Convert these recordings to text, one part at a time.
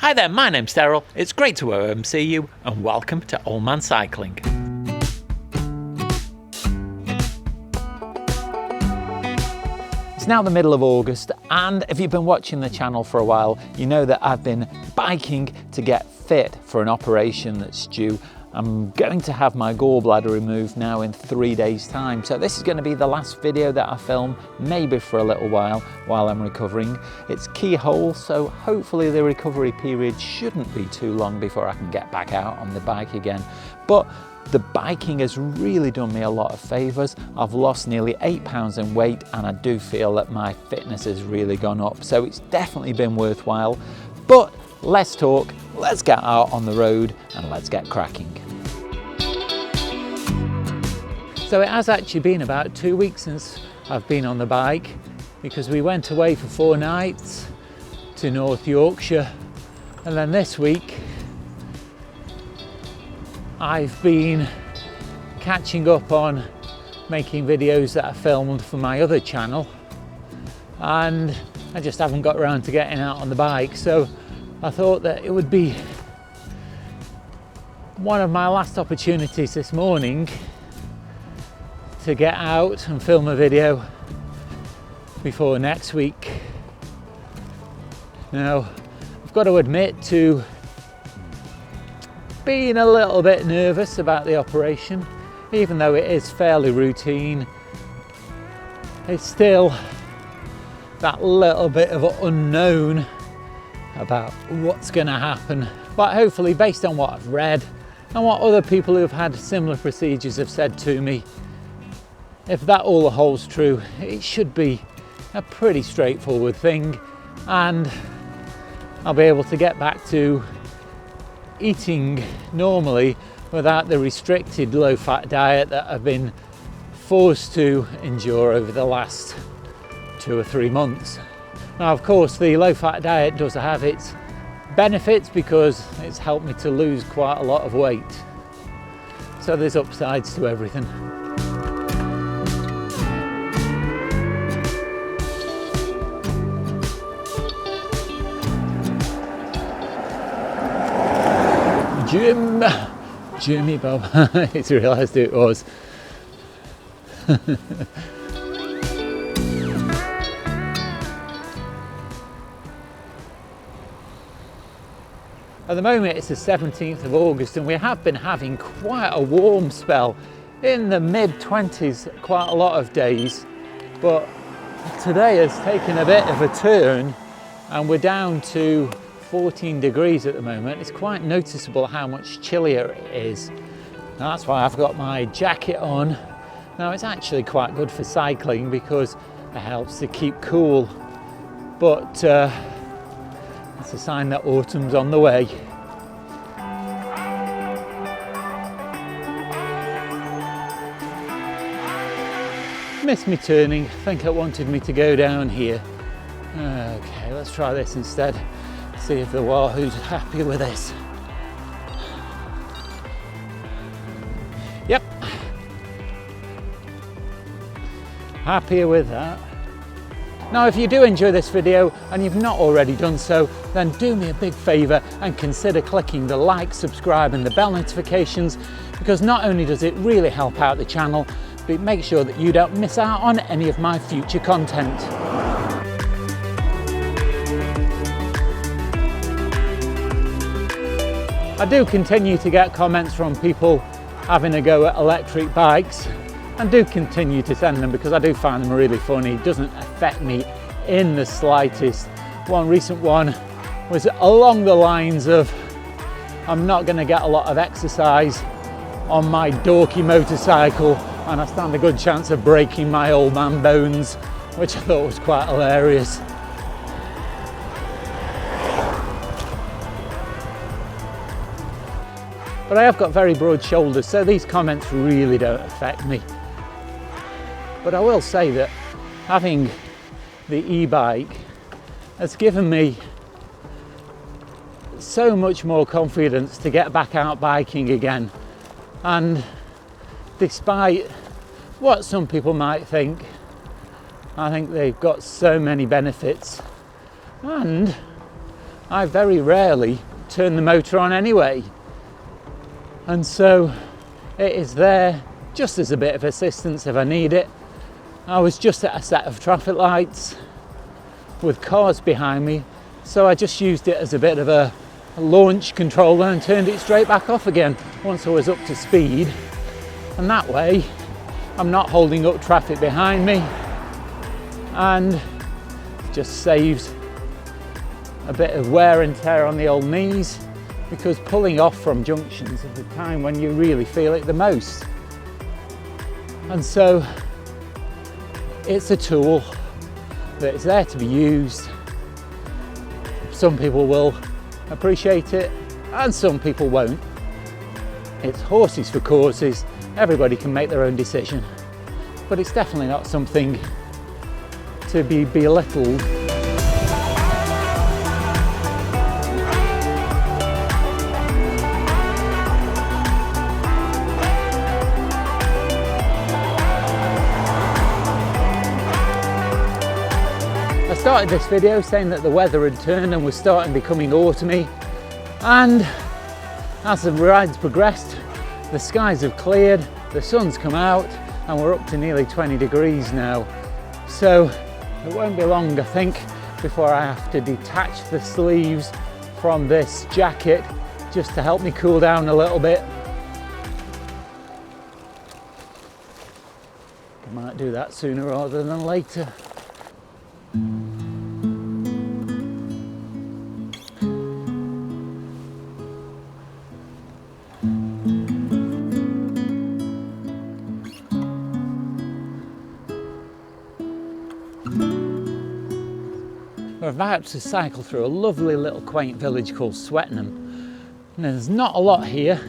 Hi there, my name's Darrell. It's great to see you and welcome to Old Man Cycling. It's now the middle of August, and if you've been watching the channel for a while, you know that I've been biking to get fit for an operation that's due. I'm going to have my gallbladder removed now in 3 days' time. So this is going to be the last video that I film, maybe for a little while I'm recovering. It's keyhole, so hopefully the recovery period shouldn't be too long before I can get back out on the bike again. But the biking has really done me a lot of favours. I've lost nearly 8 pounds in weight, and I do feel that my fitness has really gone up. So it's definitely been worthwhile. But less talk, let's get out on the road and let's get cracking. So it has actually been about 2 weeks since I've been on the bike, because we went away for 4 nights to North Yorkshire, and then this week I've been catching up on making videos that I filmed for my other channel, and I just haven't got around to getting out on the bike. So I thought that it would be one of my last opportunities this morning to get out and film a video before next week. Now, I've got to admit to being a little bit nervous about the operation. Even though it is fairly routine, it's still that little bit of unknown about what's going to happen. But hopefully, based on what I've read and what other people who have had similar procedures have said to me, if that all holds true, it should be a pretty straightforward thing, and I'll be able to get back to eating normally without the restricted low-fat diet that I've been forced to endure over the last 2 or 3 months. Now, of course, the low-fat diet does have its benefits because it's helped me to lose quite a lot of weight. So there's upsides to everything. Jimmy Bob, it's realised who it was. At the moment it's the 17th of August, and we have been having quite a warm spell, in the mid-20s quite a lot of days, but today has taken a bit of a turn and we're down to 14 degrees at the moment. It's quite noticeable how much chillier it is. Now, that's why I've got my jacket on. Now, it's actually quite good for cycling because it helps to keep cool, but it's a sign that autumn's on the way. Missed me turning. I think it wanted me to go down here. Okay, let's try this instead. See if the Wahoo's happy with this. Yep, happier with that. Now, if you do enjoy this video and you've not already done so, then do me a big favour and consider clicking the like, subscribe and the bell notifications, because not only does it really help out the channel, but it makes sure that you don't miss out on any of my future content. I do continue to get comments from people having a go at electric bikes, and do continue to send them because I do find them really funny. It doesn't affect me in the slightest. One recent one was along the lines of, I'm not going to get a lot of exercise on my dorky motorcycle and I stand a good chance of breaking my old man bones, which I thought was quite hilarious. But I have got very broad shoulders, so these comments really don't affect me. But I will say that having the e-bike has given me so much more confidence to get back out biking again. And despite what some people might think, I think they've got so many benefits. And I very rarely turn the motor on anyway. And so it is there just as a bit of assistance if I need it. I was just at a set of traffic lights with cars behind me, so I just used it as a bit of a launch controller and turned it straight back off again once I was up to speed. And that way I'm not holding up traffic behind me, and just saves a bit of wear and tear on the old knees, because pulling off from junctions is the time when you really feel it the most. And so it's a tool that is there to be used. Some people will appreciate it and some people won't. It's horses for courses. Everybody can make their own decision, but it's definitely not something to be belittled. I started this video saying that the weather had turned and was starting becoming autumny, and as the ride's progressed, the skies have cleared, the sun's come out, and we're up to nearly 20 degrees now. So it won't be long, I think, before I have to detach the sleeves from this jacket just to help me cool down a little bit. I might do that sooner rather than later. We're about to cycle through a lovely little quaint village called Swettenham. And there's not a lot here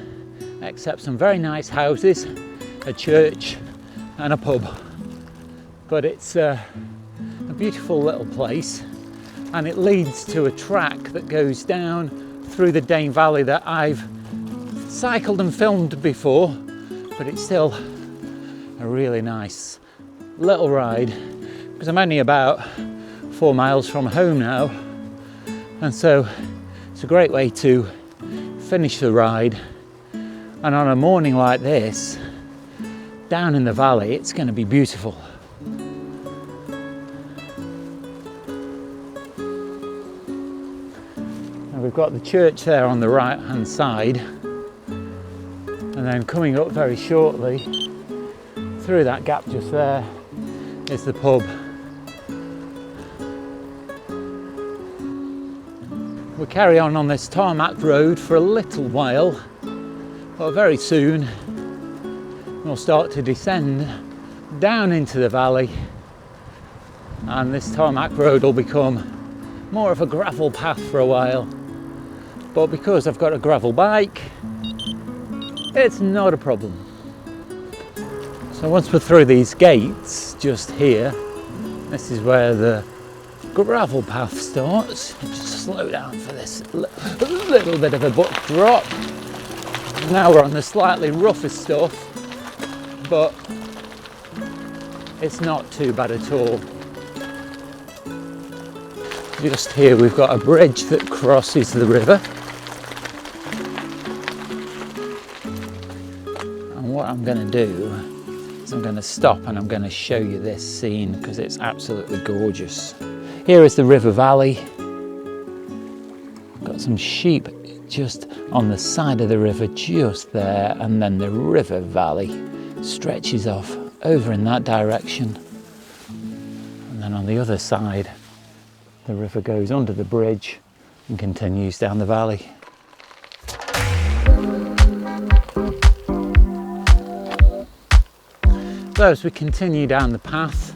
except some very nice houses, a church and a pub. But it's a beautiful little place, and it leads to a track that goes down through the Dane Valley that I've cycled and filmed before, but it's still a really nice little ride because I'm only about 4 miles from home now, and so it's a great way to finish the ride. And on a morning like this, down in the valley, it's going to be beautiful. Now we've got the church there on the right hand side, and then coming up very shortly through that gap just there is the pub. We'll carry on this tarmac road for a little while, but very soon we'll start to descend down into the valley, and this tarmac road will become more of a gravel path for a while. But because I've got a gravel bike, it's not a problem. So once we're through these gates just here, this is where the gravel path starts. Just slow down for this little bit of a butt drop. Now we're on the slightly rougher stuff, but it's not too bad at all. Just here we've got a bridge that crosses the river, and what I'm going to do is I'm going to stop and I'm going to show you this scene because it's absolutely gorgeous. Here is the river valley. Got some sheep just on the side of the river just there, and then the river valley stretches off over in that direction, and then on the other side the river goes under the bridge and continues down the valley. So as we continue down the path,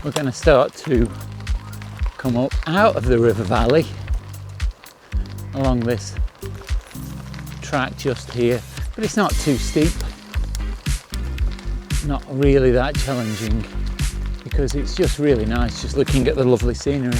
we're going to start to come up out of the river valley along this track just here, but it's not too steep, not really that challenging, because it's just really nice just looking at the lovely scenery.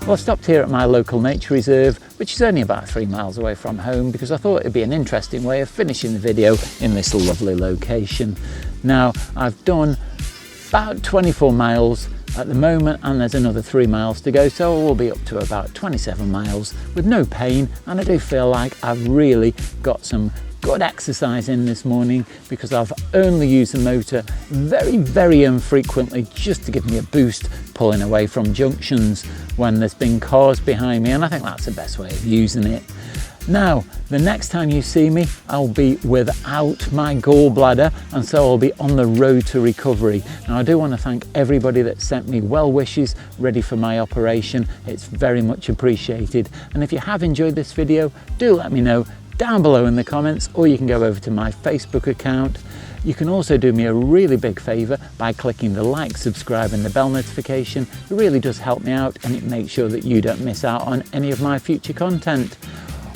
Well, I stopped here at my local nature reserve, which is only about 3 miles away from home, because I thought it'd be an interesting way of finishing the video in this lovely location. Now, I've done about 24 miles at the moment, and there's another 3 miles to go, so we'll be up to about 27 miles with no pain, and I do feel like I've really got some good exercise in this morning, because I've only used the motor very infrequently, just to give me a boost pulling away from junctions when there's been cars behind me, and I think that's the best way of using it. Now, the next time you see me, I'll be without my gallbladder, and so I'll be on the road to recovery. Now, I do want to thank everybody that sent me well wishes ready for my operation. It's very much appreciated. And if you have enjoyed this video, do let me know down below in the comments, or you can go over to my Facebook account. You can also do me a really big favour by clicking the like, subscribe and the bell notification. It really does help me out, and it makes sure that you don't miss out on any of my future content.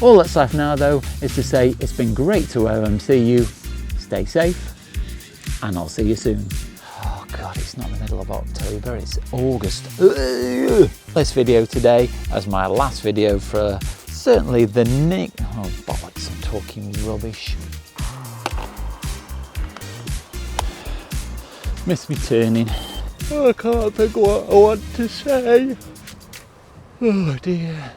All that's left now though is to say it's been great to OMC you. Stay safe, and I'll see you soon. Oh God, it's not the middle of October, it's August. This video today as my last video for certainly the oh bollocks, I'm talking rubbish. Miss me turning. Oh, I can't think what I want to say. Oh dear.